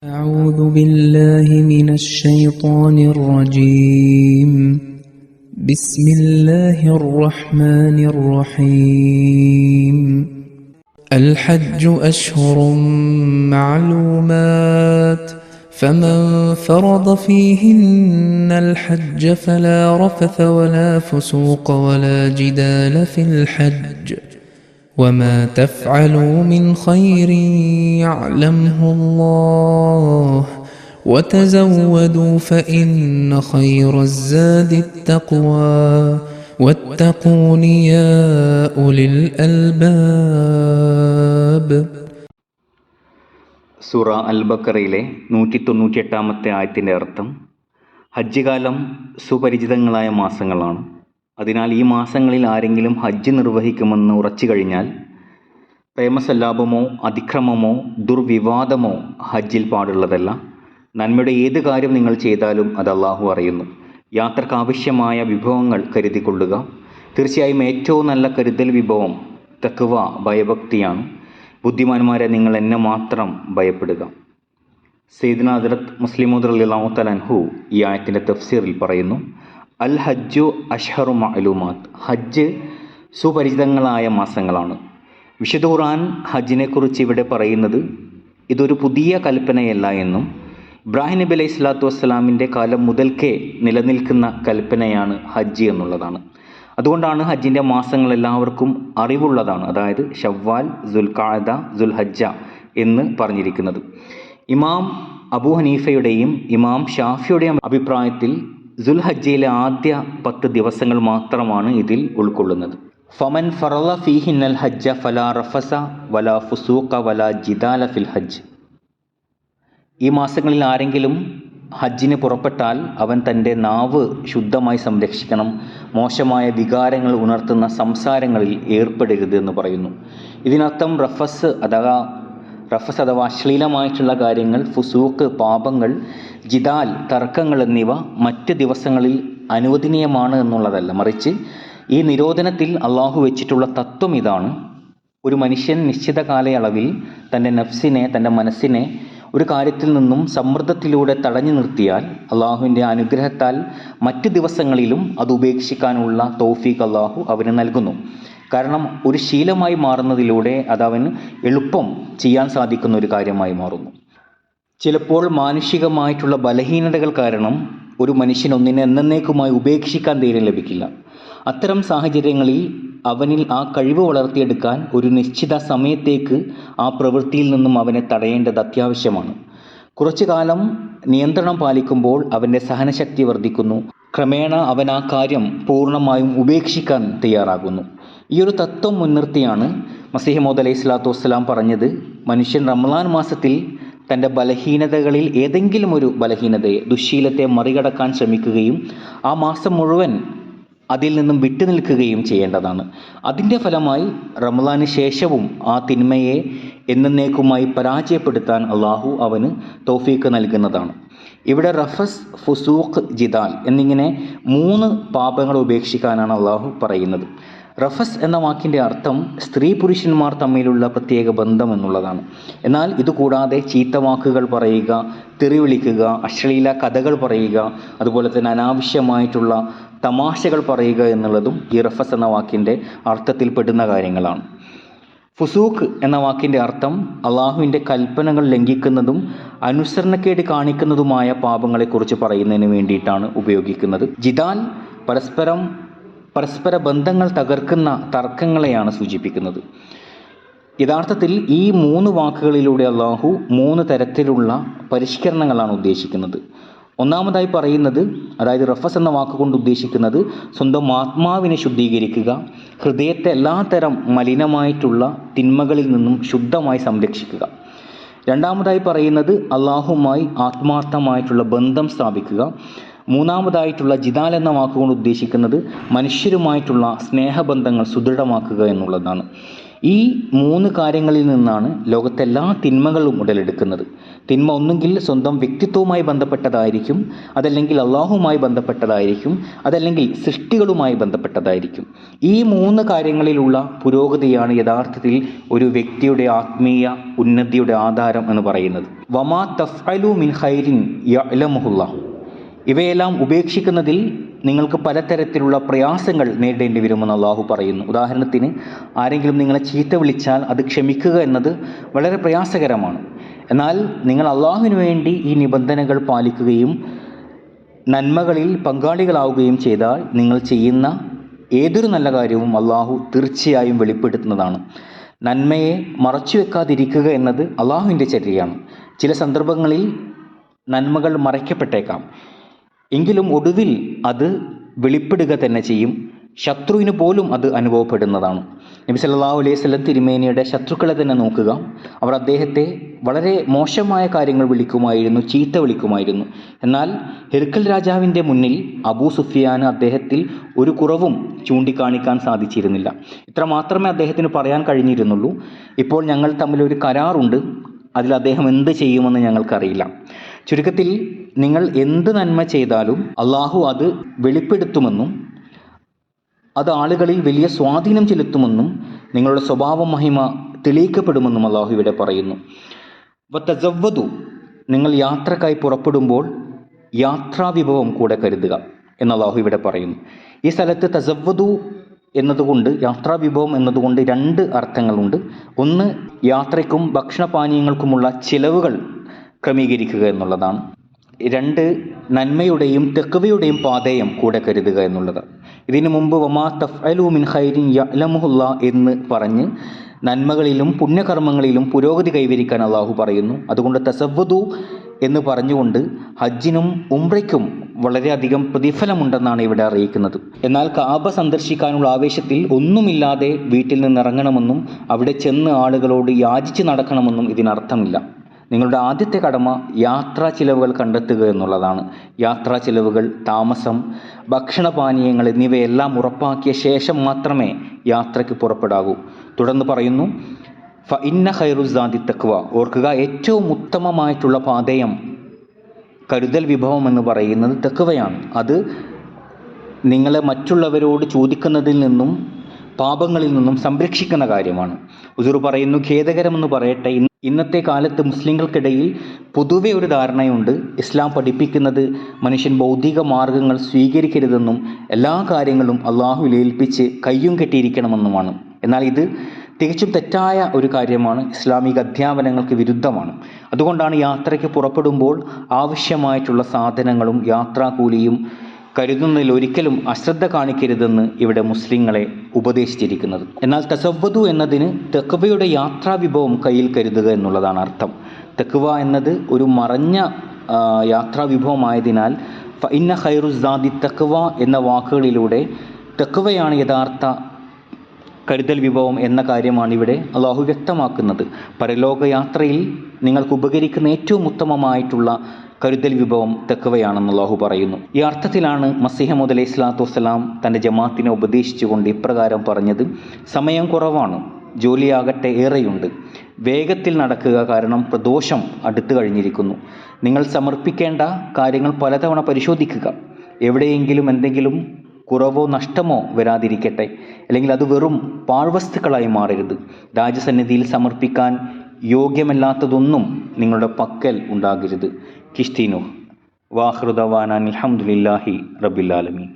أعوذ بالله من الشيطان الرجيم. بسم الله الرحمن الرحيم. الحج أشهر معلومات، فمن فرض فيهن الحج فلا رفث ولا فسوق ولا جدال في الحج، وما تفعلوا من خير يعلمه الله، وتزودوا فإن خير الزاد التقوى، واتقون يا أولي الألباب. സൂറ അൽ ബക്കറയിലെ 198 ആയത്തിൻ്റെ അർത്ഥം, ഹജ്ജ് കാലം സുപരിചിതങ്ങളായ മാസങ്ങളാണ്. അതിനാൽ ഈ മാസങ്ങളിൽ ആരെങ്കിലും ഹജ്ജ് നിർവഹിക്കുമെന്ന് ഉറച്ചു കഴിഞ്ഞാൽ പ്രേമസല്ലാപമോ അതിക്രമമോ ദുർവിവാദമോ ഹജ്ജിൽ പാടുള്ളതല്ല. നന്മയുടെ ഏത് കാര്യം നിങ്ങൾ ചെയ്താലും അത് അള്ളാഹു അറിയുന്നു. യാത്രക്കാവശ്യമായ വിഭവങ്ങൾ കരുതിക്കൊള്ളുക. തീർച്ചയായും ഏറ്റവും നല്ല കരുതൽ വിഭവം തഖ്വ, ഭയഭക്തിയാണ്. ബുദ്ധിമാന്മാരെ നിങ്ങൾ എന്നെ മാത്രം ഭയപ്പെടുക. സയ്യിദ്ന ഹദ്റത്ത് മുസ്ലിം മൗഊദ് റളിയല്ലാഹു തആല അൻഹു ഈ ആയത്തിൻ്റെ തഫ്സീറിൽ പറയുന്നു, അൽ ഹജ്ജു അഷ്ഹറു മഅലൂമാത്ത്, ഹജ്ജ് സുപരിചിതങ്ങളായ മാസങ്ങളാണ്. വിശുദ്ധ ഖുർആൻ ഹജ്ജിനെക്കുറിച്ച് ഇവിടെ പറയുന്നത് ഇതൊരു പുതിയ കൽപ്പനയല്ല എന്നും ഇബ്രാഹിം നബി അലൈഹി സ്വലാത്തു വസ്സലാമിൻ്റെ കാലം മുതൽക്കേ നിലനിൽക്കുന്ന കൽപ്പനയാണ് ഹജ്ജ് എന്നുള്ളതാണ്. അതുകൊണ്ടാണ് ഹജ്ജിൻ്റെ മാസങ്ങൾ എല്ലാവർക്കും അറിവുള്ളതാണ്. അതായത് ഷവ്വാൽ, ദുൽഖഅദ, ദുൽഹജ്ജ എന്ന് പറഞ്ഞിരിക്കുന്നത്. ഇമാം അബൂ ഹനീഫയുടെയും ഇമാം ഷാഫിയുടെയും അഭിപ്രായത്തിൽ ദുൽഹജ്ജയിലെ ആദ്യ 10 ദിവസങ്ങൾ മാത്രമാണ് ഇതിൽ ഉൾക്കൊള്ളുന്നത്. ഫമൻ ഫറള ഫീഹിന്നൽ ഹജ്ജ ഫലാ റഫസ വലാ ഫുസൂഖ വലാ ജിദാല ഫിൽ ഹജ്ജ്. ഈ മാസങ്ങളിൽ ആരെങ്കിലും ഹജ്ജിന് പുറപ്പെട്ടാൽ അവൻ തൻ്റെ നാവ് ശുദ്ധമായി സംരക്ഷിക്കണം, മോശമായ വികാരങ്ങൾ ഉണർത്തുന്ന സംസാരങ്ങളിൽ ഏർപ്പെടരുത് എന്ന് പറയുന്നു. ഇതിനർത്ഥം റഫസ് അഥവാ അശ്ലീലമായിട്ടുള്ള കാര്യങ്ങൾ, ഫുസൂക്ക് പാപങ്ങൾ, ജിദാൽ തർക്കങ്ങൾ എന്നിവ മറ്റ് ദിവസങ്ങളിൽ അനുവദനീയമാണ് എന്നുള്ളതല്ല. മറിച്ച് ഈ നിരോധനത്തിൽ അള്ളാഹു വെച്ചിട്ടുള്ള തത്വം ഇതാണ്: ഒരു മനുഷ്യൻ നിശ്ചിത കാലയളവിൽ തൻ്റെ നഫ്സിനെ, തൻ്റെ മനസ്സിനെ ഒരു കാര്യത്തിൽ നിന്നും സമ്മർദ്ദത്തിലൂടെ തടഞ്ഞു നിർത്തിയാൽ അള്ളാഹുവിൻ്റെ അനുഗ്രഹത്താൽ മറ്റ് ദിവസങ്ങളിലും അത് ഉപേക്ഷിക്കാനുള്ള തൗഫീഖ് അള്ളാഹു അവന് നൽകുന്നു. കാരണം ഒരു ശീലമായി മാറുന്നതിലൂടെ അതവന് എളുപ്പം ചെയ്യാൻ സാധിക്കുന്ന ഒരു കാര്യമായി മാറുന്നു. ചിലപ്പോൾ മാനുഷികമായിട്ടുള്ള ബലഹീനതകൾ കാരണം ഒരു മനുഷ്യൻ ഒന്നിനെ എന്നേക്കുമായി ഉപേക്ഷിക്കാൻ ധൈര്യം ലഭിക്കില്ല. അത്തരം സാഹചര്യങ്ങളിൽ അവനിൽ ആ കഴിവ് വളർത്തിയെടുക്കാൻ ഒരു നിശ്ചിത സമയത്തേക്ക് ആ പ്രവൃത്തിയിൽ നിന്നും അവനെ തടയേണ്ടത് അത്യാവശ്യമാണ്. കുറച്ചു കാലം നിയന്ത്രണം പാലിക്കുമ്പോൾ അവൻ്റെ സഹനശക്തി വർദ്ധിക്കുന്നു. ക്രമേണ അവൻ ആ കാര്യം പൂർണ്ണമായും ഉപേക്ഷിക്കാൻ തയ്യാറാകുന്നു. ഈ ഒരു തത്വം മുൻനിർത്തിയാണ് മസീഹ് മൗഊദ് അലൈഹി സ്വലാത്തു വസ്സലാം പറഞ്ഞത്, മനുഷ്യൻ റമളാൻ മാസത്തിൽ തൻ്റെ ബലഹീനതകളിൽ ഏതെങ്കിലും ഒരു ബലഹീനതയെ, ദുശ്ശീലത്തെ മറികടക്കാൻ ശ്രമിക്കുകയും ആ മാസം മുഴുവൻ അതിൽ നിന്നും വിട്ടുനിൽക്കുകയും ചെയ്യേണ്ടതാണ്. അതിൻ്റെ ഫലമായി റമളാന് ശേഷവും ആ തിന്മയെ എന്നേക്കുമായി പരാജയപ്പെടുത്താൻ അള്ളാഹു അവന് തൗഫീഖ് നൽകുന്നതാണ്. ഇവിടെ റഫസ്, ഫുസൂഖ്, ജിദാൽ എന്നിങ്ങനെ 3 പാപങ്ങൾ ഉപേക്ഷിക്കാനാണ് അള്ളാഹു പറയുന്നത്. റഫസ് എന്ന വാക്കിൻ്റെ അർത്ഥം സ്ത്രീ പുരുഷന്മാർ തമ്മിലുള്ള പ്രത്യേക ബന്ധം എന്നുള്ളതാണ്. എന്നാൽ ഇതുകൂടാതെ ചീത്തവാക്കുകൾ പറയുക, തെറി വിളിക്കുക, അശ്ലീല കഥകൾ പറയുക, അതുപോലെ തന്നെ അനാവശ്യമായിട്ടുള്ള തമാശകൾ പറയുക എന്നുള്ളതും ഈ റഫസ് എന്ന വാക്കിൻ്റെ അർത്ഥത്തിൽ പെടുന്ന കാര്യങ്ങളാണ്. ഫുസൂഖ് എന്ന വാക്കിൻ്റെ അർത്ഥം അള്ളാഹുവിൻ്റെ കൽപ്പനകൾ ലംഘിക്കുന്നതും അനുസരണക്കേട് കാണിക്കുന്നതുമായ പാപങ്ങളെക്കുറിച്ച് പറയുന്നതിന് വേണ്ടിയിട്ടാണ് ഉപയോഗിക്കുന്നത്. ജിദാൽ പരസ്പര ബന്ധങ്ങൾ തകർക്കുന്ന തർക്കങ്ങളെയാണ് സൂചിപ്പിക്കുന്നത്. യഥാർത്ഥത്തിൽ ഈ 3 വാക്കുകളിലൂടെ അള്ളാഹു 3 തരത്തിലുള്ള പരിഷ്കരണങ്ങളാണ് ഉദ്ദേശിക്കുന്നത്. ഒന്നാമതായി പറയുന്നത്, അതായത് റഫസ് എന്ന വാക്കുകൊണ്ട് ഉദ്ദേശിക്കുന്നത് സ്വന്തം ആത്മാവിനെ ശുദ്ധീകരിക്കുക, ഹൃദയത്തെ എല്ലാത്തരം മലിനമായിട്ടുള്ള തിന്മകളിൽ നിന്നും ശുദ്ധമായി സംരക്ഷിക്കുക. രണ്ടാമതായി പറയുന്നത് അള്ളാഹുമായി ആത്മാർത്ഥമായിട്ടുള്ള ബന്ധം സ്ഥാപിക്കുക. മൂന്നാമതായിട്ടുള്ള ജിദാൽ എന്ന വാക്കുകൊണ്ട് ഉദ്ദേശിക്കുന്നത് മനുഷ്യരുമായിട്ടുള്ള സ്നേഹബന്ധങ്ങൾ സുദൃഢമാക്കുക എന്നുള്ളതാണ്. ഈ 3 കാര്യങ്ങളിൽ നിന്നാണ് ലോകത്തെല്ലാ തിന്മകളും ഉടലെടുക്കുന്നത്. തിന്മ ഒന്നുകിൽ സ്വന്തം വ്യക്തിത്വവുമായി ബന്ധപ്പെട്ടതായിരിക്കും, അതല്ലെങ്കിൽ അള്ളാഹുവുമായി ബന്ധപ്പെട്ടതായിരിക്കും, അതല്ലെങ്കിൽ സൃഷ്ടികളുമായി ബന്ധപ്പെട്ടതായിരിക്കും. ഈ 3 കാര്യങ്ങളിലുള്ള പുരോഗതിയാണ് യഥാർത്ഥത്തിൽ ഒരു വ്യക്തിയുടെ ആത്മീയ ഉന്നതിയുടെ ആധാരം എന്ന് പറയുന്നത്. വമാ തഫ്അലു മിൻ ഖൈരിൻ യഅലമുഹുല്ലാഹ്. ഇവയെല്ലാം ഉപേക്ഷിക്കുന്നതിൽ നിങ്ങൾക്ക് പലതരത്തിലുള്ള പ്രയാസങ്ങൾ നേരിടേണ്ടി വരുമെന്ന് അള്ളാഹു പറയുന്നു. ഉദാഹരണത്തിന്, ആരെങ്കിലും നിങ്ങളെ ചീത്ത വിളിച്ചാൽ അത് ക്ഷമിക്കുക എന്നത് വളരെ പ്രയാസകരമാണ്. എന്നാൽ നിങ്ങൾ അള്ളാഹുവിന് വേണ്ടി ഈ നിബന്ധനകൾ പാലിക്കുകയും നന്മകളിൽ പങ്കാളികളാവുകയും ചെയ്താൽ നിങ്ങൾ ചെയ്യുന്ന ഏതൊരു നല്ല കാര്യവും അള്ളാഹു തീർച്ചയായും വെളിപ്പെടുത്തുന്നതാണ്. നന്മയെ മറച്ചു വെക്കാതിരിക്കുക എന്നത് അള്ളാഹുവിൻ്റെ ചര്യയാണ്. ചില സന്ദർഭങ്ങളിൽ നന്മകൾ മറയ്ക്കപ്പെട്ടേക്കാം, എങ്കിലും ഒടുവിൽ അത് വെളിപ്പെടുക തന്നെ ചെയ്യും. ശത്രുവിന് പോലും അത് അനുഭവപ്പെടുന്നതാണ്. നബി സല്ലല്ലാഹു അലൈഹി വസല്ലം തിരുമേനിയുടെ ശത്രുക്കളെ തന്നെ നോക്കുക. അവർ അദ്ദേഹത്തെ വളരെ മോശമായ കാര്യങ്ങൾ വിളിക്കുമായിരുന്നു, ചീത്ത വിളിക്കുമായിരുന്നു. എന്നാൽ ഹിർക്കൽ രാജാവിൻ്റെ മുന്നിൽ അബൂ സുഫിയാന് അദ്ദേഹത്തിൽ ഒരു കുറവും ചൂണ്ടിക്കാണിക്കാൻ സാധിച്ചിരുന്നില്ല. ഇത്ര മാത്രമേ അദ്ദേഹത്തിന് പറയാൻ കഴിഞ്ഞിരുന്നുള്ളൂ: ഇപ്പോൾ ഞങ്ങൾ തമ്മിലൊരു കരാറുണ്ട്, അതിൽ അദ്ദേഹം എന്ത് ചെയ്യുമെന്ന് ഞങ്ങൾക്കറിയില്ല. ചുരുക്കത്തിൽ, നിങ്ങൾ എന്ത് നന്മ ചെയ്താലും അള്ളാഹു അത് വെളിപ്പെടുത്തുമെന്നും അത് ആളുകളിൽ വലിയ സ്വാധീനം ചെലുത്തുമെന്നും നിങ്ങളുടെ സ്വഭാവ മഹിമ തെളിയിക്കപ്പെടുമെന്നും അള്ളാഹു ഇവിടെ പറയുന്നു. വതസവ്വദു, നിങ്ങൾ യാത്രക്കായി പുറപ്പെടുമ്പോൾ യാത്രാവിഭവം കൂടെ കരുതുക എന്ന് അള്ളാഹു ഇവിടെ പറയുന്നു. ഈ സ്ഥലത്ത് തസവ്വദു എന്നതുകൊണ്ട്, യാത്രാവിഭവം എന്നതുകൊണ്ട് 2 അർത്ഥങ്ങളുണ്ട്. ഒന്ന്, യാത്രയ്ക്കും ഭക്ഷണപാനീയങ്ങൾക്കുമുള്ള ചിലവുകൾ ക്രമീകരിക്കുക എന്നുള്ളതാണ്. 2, നന്മയുടെയും തെഖ്വയുടെയും പാതയം കൂടെ കരുതുക എന്നുള്ളതാണ്. ഇതിനു മുമ്പ് വമാ തഫ്അലു മിൻ ഖൈരിൻ യഅലമുഹുല്ലാ എന്ന് പറഞ്ഞ് നന്മകളിലും പുണ്യകർമ്മങ്ങളിലും പുരോഗതി കൈവരിക്കാൻ അള്ളാഹു പറയുന്നു. അതുകൊണ്ട് തസവ്വദു എന്ന് പറഞ്ഞുകൊണ്ട് ഹജ്ജിനും ഉംറയ്ക്കും വളരെയധികം പ്രതിഫലമുണ്ടെന്നാണ് ഇവിടെ അറിയിക്കുന്നത്. എന്നാൽ കഅബ സന്ദർശിക്കാനുള്ള ആവേശത്തിൽ ഒന്നുമില്ലാതെ വീട്ടിൽ നിന്ന് ഇറങ്ങണമെന്നും അവിടെ ചെന്ന് ആളുകളോട് യാചിച്ച് നടക്കണമെന്നും ഇതിനർത്ഥമില്ല. നിങ്ങളുടെ ആദ്യത്തെ കടമ യാത്രാ ചിലവുകൾ കണ്ടെത്തുക എന്നുള്ളതാണ്. യാത്രാ ചിലവുകൾ, താമസം, ഭക്ഷണപാനീയങ്ങൾ എന്നിവയെല്ലാം ഉറപ്പാക്കിയ ശേഷം മാത്രമേ യാത്രയ്ക്ക് പുറപ്പെടാവൂ. തുടർന്ന് പറയുന്നു, ഫഇന്ന ഖൈറുസ്സാദി തഖ്വ. ഓർക്കുക, ഏറ്റവും ഉത്തമമായിട്ടുള്ള പാതയം, കരുതൽ വിഭവം എന്ന് പറയുന്നത് തഖ്വയാണ്. അത് നിങ്ങളെ മറ്റുള്ളവരോട് ചോദിക്കുന്നതിൽ നിന്നും പാപങ്ങളിൽ നിന്നും സംരക്ഷിക്കുന്ന കാര്യമാണ്. ഹുസൂർ പറയുന്നു, ഖേദകരമെന്ന് പറയട്ടെ, ഇന്നത്തെ കാലത്ത് മുസ്ലിങ്ങൾക്കിടയിൽ പൊതുവെ ഒരു ധാരണയുണ്ട്, ഇസ്ലാം പഠിപ്പിക്കുന്നത് മനുഷ്യൻ ഭൗതിക മാർഗങ്ങൾ സ്വീകരിക്കരുതെന്നും എല്ലാ കാര്യങ്ങളും അള്ളാഹുവിൽ ഏൽപ്പിച്ച് കയ്യും കെട്ടിയിരിക്കണമെന്നുമാണ്. എന്നാൽ ഇത് തികച്ചും തെറ്റായ ഒരു കാര്യമാണ്, ഇസ്ലാമിക അധ്യാപനങ്ങൾക്ക് വിരുദ്ധമാണ്. അതുകൊണ്ടാണ് യാത്രയ്ക്ക് പുറപ്പെടുമ്പോൾ ആവശ്യമായിട്ടുള്ള സാധനങ്ങളും യാത്രാക്കൂലിയും കരുതുന്നതിൽ ഒരിക്കലും അശ്രദ്ധ കാണിക്കരുതെന്ന് ഇവിടെ മുസ്ലിങ്ങളെ ഉപദേശിച്ചിരിക്കുന്നത്. എന്നാൽ തസവ്വദു എന്നതിന് തഖ്വയുടെ യാത്രാവിഭവം കയ്യിൽ കരുതുക എന്നുള്ളതാണ് അർത്ഥം. തഖ്വ എന്നത് ഒരു മറഞ്ഞ യാത്രാവിഭവമായതിനാൽ ഫഇന്ന ഖൈറുസ്സാദി തഖ്വ എന്ന വാക്കുകളിലൂടെ തഖ്വയാണ് യഥാർത്ഥ കരുതൽ വിഭവം എന്ന കാര്യമാണ് ഇവിടെ അള്ളാഹു വ്യക്തമാക്കുന്നത്. പരലോക യാത്രയിൽ നിങ്ങൾക്ക് ഉപകരിക്കുന്ന ഏറ്റവും ഉത്തമമായിട്ടുള്ള കരുതൽ വിഭവം തഖ്വയാണെന്ന് അള്ളാഹു പറയുന്നു. ഈ അർത്ഥത്തിലാണ് മസീഹ് മൗഊദ് അലൈഹി സ്വലാത്തു വസ്സലാം തൻ്റെ ജമാഅത്തിനെ ഉപദേശിച്ചുകൊണ്ട് ഇപ്രകാരം പറഞ്ഞത്: സമയം കുറവാണ്, ജോലിയാകട്ടെ ഏറെയുണ്ട്, വേഗത്തിൽ നടക്കുക, കാരണം പ്രദോഷം അടുത്തു കഴിഞ്ഞിരിക്കുന്നു. നിങ്ങൾ സമർപ്പിക്കേണ്ട കാര്യങ്ങൾ പലതവണ പരിശോധിക്കുക. എവിടെയെങ്കിലും എന്തെങ്കിലും കുറവോ നഷ്ടമോ വരാതിരിക്കട്ടെ, അല്ലെങ്കിൽ അത് വെറും പാഴ്വസ്തുക്കളായി മാറരുത്. രാജസന്നിധിയിൽ സമർപ്പിക്കാൻ യോഗ്യമല്ലാത്തതൊന്നും നിങ്ങളുടെ പക്കൽ ഉണ്ടാകരുത്. കിഷ്തീനു വാഖിറു ദഅവാനാ അൽഹംദുലില്ലാഹി റബ്ബിൽ ആലമീൻ.